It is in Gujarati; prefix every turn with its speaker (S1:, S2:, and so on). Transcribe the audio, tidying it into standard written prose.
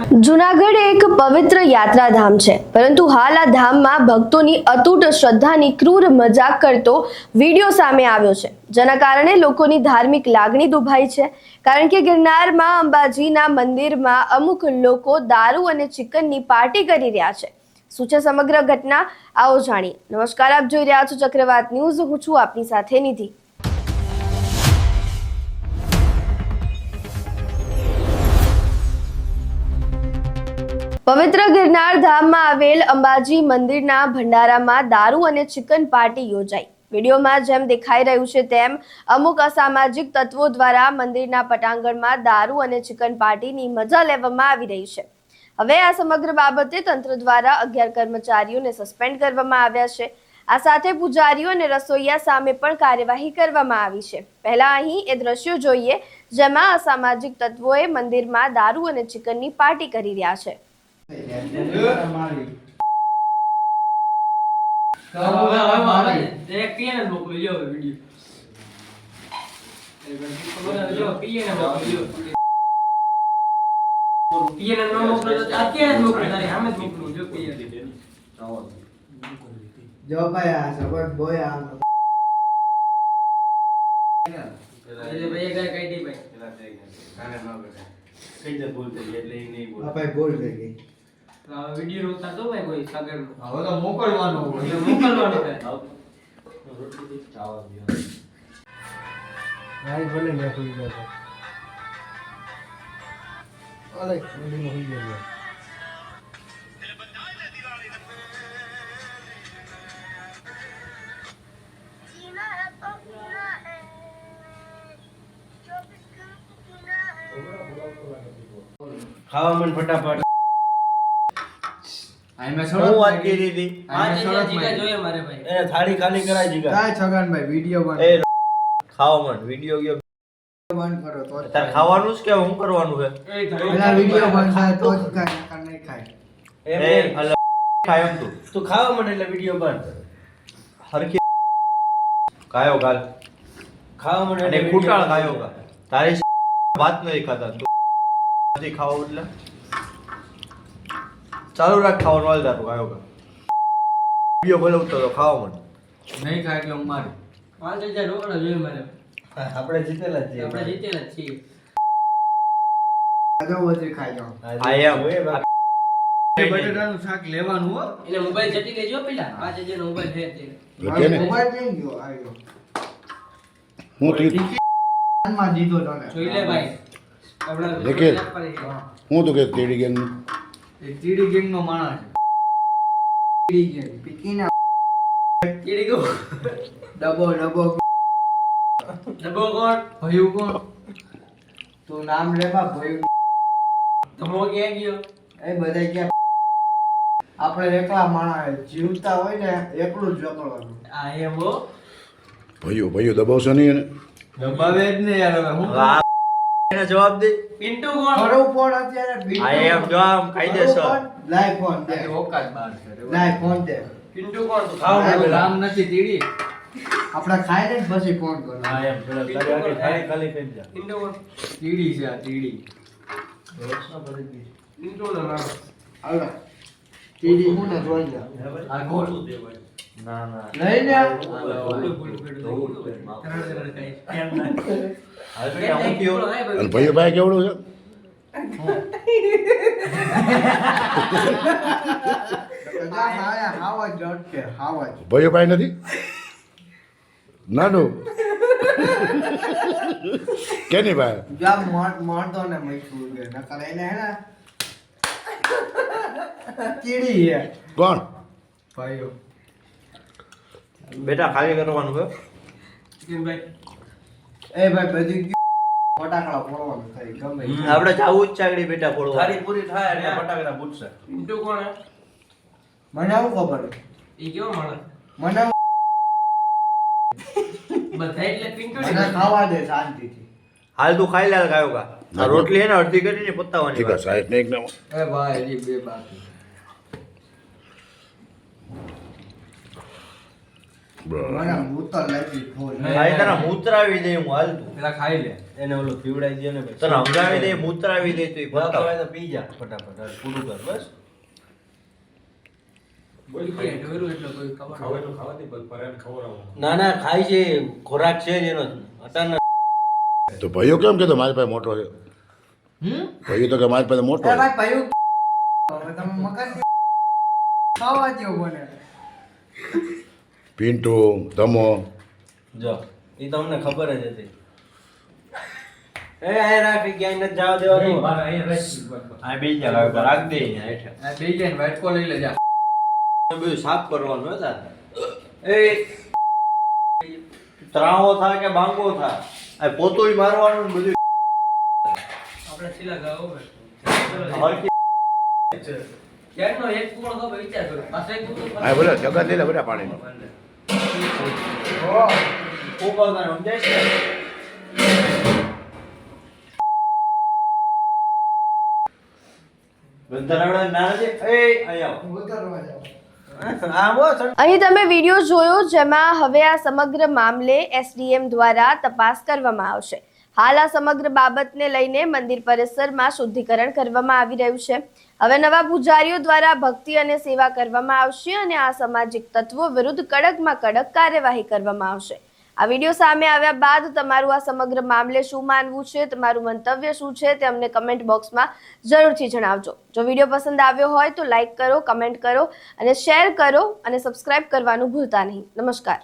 S1: જૂનાગઢ એક પવિત્ર યાત્રાધામ છે, પરંતુ હાલ આ ધામમાં ભક્તોની અતૂટ શ્રદ્ધાની ક્રૂર મજાક કરતો વિડીયો સામે આવ્યો છે, જેના કારણે લોકોની ધાર્મિક લાગણી દુભાઈ છે. કારણ કે ગિરનારમાં અંબાજીના મંદિરમાં અમુક લોકો દારૂ અને ચિકનની પાર્ટી કરી રહ્યા છે. શું છે સમગ્ર ઘટના, આવો જાણીએ. નમસ્કાર, આપ જોઈ રહ્યા છો ચક્રવાત ન્યૂઝ. હું છું આપની સાથે નિધિ. પવિત્ર ગિરનાર ધામમાં આવેલ અંબાજી મંદિરના ભંડારામાં દારૂ અને ચિકન પાર્ટી યોજાઈ. વિડીયોમાં જેમ દેખાઈ રહ્યું છે તેમ અમુક અસામાજિક તત્વો દ્વારા મંદિરના પટાંગણમાં દારૂ અને ચિકન પાર્ટીની મજા લેવામાં આવી રહી છે. હવે આ સમગ્ર બાબતે તંત્ર દ્વારા 11 કર્મચારીઓને સસ્પેન્ડ કરવામાં આવ્યા છે. આ સાથે પૂજારીઓ અને રસોઈયા સામે પણ કાર્યવાહી કરવામાં આવી છે. પહેલા અહીં એ દ્રશ્યો જોઈએ જેમાં અસામાજિક તત્વોએ મંદિરમાં દારૂ અને ચિકનની પાર્ટી કરી રહ્યા છે.
S2: જો ભાઈ આ સબત બોય આ એટલે ભાઈ કઈ કઈ ભાઈ કાને ન બેટા કઈ દે બોલ દે એટલે ઈ નહીં બોલ ભાઈ બોલ દે કે વિડિયો રોતા તો ભાઈ કોઈ સાગર હવે તો મોકલવાનો હોય મોકલવાનો છે રોટલી ચાવલ દિયો ભાઈ ભલે લે કોઈ ગયો અલે ઓલી નો હોઈ ગયો ખાવા મન ફટાફટ આઈ મે છોડ હું વાત કરી હતી આ જીગા જોઈએ મારે ભાઈ એ થાળી ખાલી કરાય જીગા કાય છગનભાઈ વિડિયો બન એ ખાવા મન વિડિયો ગયો બંધ કરો તો તાર ખાવાનું જ કે હું કરવાનું છે પેલા વિડિયો બંધ થાય તો જ કાય નહીં ખાય એ અલ ખાય એમ તું ખાવા મન એટલે વિડિયો બંધ હરખી કાયો ગાલ ખાવા મન અને કુટાળ કાયો ગા તારી વાત નહીં ખાતા તું ખાઓ એટલે ચાલુ રાખ ખાવાનું હાલ તારું કાયો કા વિડિયો બોલવતો તો ખાવા મન નહીં ખાય એટલે હું મારી 5000 રોકડા જોઈએ મારે આપણે જીતેલા જ છીએ આજો વચ્ચે ખાઈ જાઓ આઈ એમ બટેટાનું શાક લેવાનું હો એટલે મોબાઈલ જટી લેજો પેલા 5000 નો મોબાઈલ છે તે મોબાઈલ કેમ ગયો આવ્યો હું માં જીતો તો જોઈ લે ભાઈ
S3: દેખે હું તો કે તીડી ગેંગ
S2: એક તીડી ગેંગ નો માણસ તીડી ગેંગ પીકીના તીડી ગો ડબો કોણ ભયું કોણ તું નામ લેવા ભયું તમો કે ગયો એ બધા કે આપણે એકલા માણસ જીવતા હોય ને એકલું જ જકળવાનું આ એમ હો
S3: ભયો દબાવશો નહીં એને
S2: દબાવે જ ને યાર હવે હું એનો જવાબ દે પિન્ટુ કોણ ખરો ફોન અત્યારે પિન્ટુ આ એમ જો આમ કાયદેસર લાઈવ ફોન દે ઓકાત બાર છે લાઈવ ફોન દે પિન્ટુ કોણ તું ખાવ રામ નથી તીડી આપડા ખાય ને પછી ફોન કરો હા એમ પેલા તારે આગે ખાલી ખાલી થઈ જા પિન્ટુ કોણ તીડી છે આ તીડી રોશના ભરી દી પિન્ટુ નો નામ આલા તીડી હું ને જોઈ જા આ કોણ દે ભાઈ ના લઈ લે અને
S3: ભયો ભાઈ કેવડું છે ભયો ભાઈ નથી નાનું કેની ભાઈ
S2: જબ મોટો ને મૈસૂર કે નકર એને હે ને કીડી હે
S3: કોણ
S2: ભાઈઓ
S4: બેટા ખાલી કરવાનું છે
S2: કેમ ભાઈ એ ભાઈ બધી ફટાકડા ફોડવાનું થાય ગમે
S4: આપણે જાવું જ ચાગડી બેટા ફોડવા
S2: થાળી પૂરી થાય એટલે ફટાકડા ફૂટશે પિન્ટુ કોણ હે મને આવું ખબર ઈ કેવો માણસ મને બધા એટલે પિન્ટુ ને ખાવા દે શાંતિથી
S4: હાલ તું ખાઈ લે ગાયો કા આ રોટલી હે ને અડધી કરીને પતાવવાની
S3: ઠીક છે સાહેબ ને એક નામ
S2: એ ભાઈ એ બે બાકી ભાઈ તને મૂતરાવી દે હું હાલ તું
S5: પેલા ખાઈ લે
S2: એને ઓલો પીવડાવી દે ને તને હંગાવી દે મૂતરાવી દે તું બતાવે તો પી જા ફટાફટ હાલ, પૂરું કર બસ ના ના ખાય છે ખોરાક છે જ એનો અટાના
S3: તો ભાઈઓ કેમ કહેતો મારી પાસે મોટો છે ભાઈઓ તો કે મારી પાસે મોટો છે. પિન્ટુ તમો
S2: જો એ તમને ખબર જ હતી એ આ રાખી ક્યાંય નથી જવા દેવાનું આ બેસી જા ભાઈ રાખ દે અહીંયા હેઠે
S5: બે જણ વાટકો લઈ લેજા
S2: બધું સાફ કરવાનું હતા એ ત્રાવો થાય કે બાંગો થાય આ પોતુંય મારવાનું ને બધું
S5: આપણે છેલ્લા ગાઓ
S2: હરકી
S5: ક્યારનો એક કુકડો તો વિચાર કરો પાછો એક કુકડો
S3: હા બોલો જગત લઈ લે બધા પાણીમાં
S2: ઉકળતા સમજાય છે બંધારવડા ના છે એ અહીંયા આવો
S1: અહીં તમે વિડીયો જોયો જેમાં હવે આ સમગ્ર મામલે એસડીએમ દ્વારા તપાસ કરવામાં આવશે. હાલ આ સમગ્ર બાબતને લઈને મંદિર પરિસરમાં શુદ્ધિકરણ કરવામાં આવી રહ્યું છે. હવે નવા પૂજારીઓ દ્વારા ભક્તિ અને સેવા કરવામાં આવશે અને આ સામાજિક તત્વો વિરુદ્ધ કડકમાં કડક કાર્યવાહી કરવામાં આવશે. આ વિડીયો સામે આવ્યા બાદ તમારું આ સમગ્ર મામલે શું માનવું છે, તમારું મંતવ્ય શું છે તે અમને કમેન્ટ બોક્સમાં જરૂરથી જણાવજો. જો વિડીયો પસંદ આવ્યો હોય તો લાઈક કરો, કમેન્ટ કરો અને શેર કરો અને સબસ્ક્રાઇબ કરવાનું ભૂલતા નહીં. નમસ્કાર.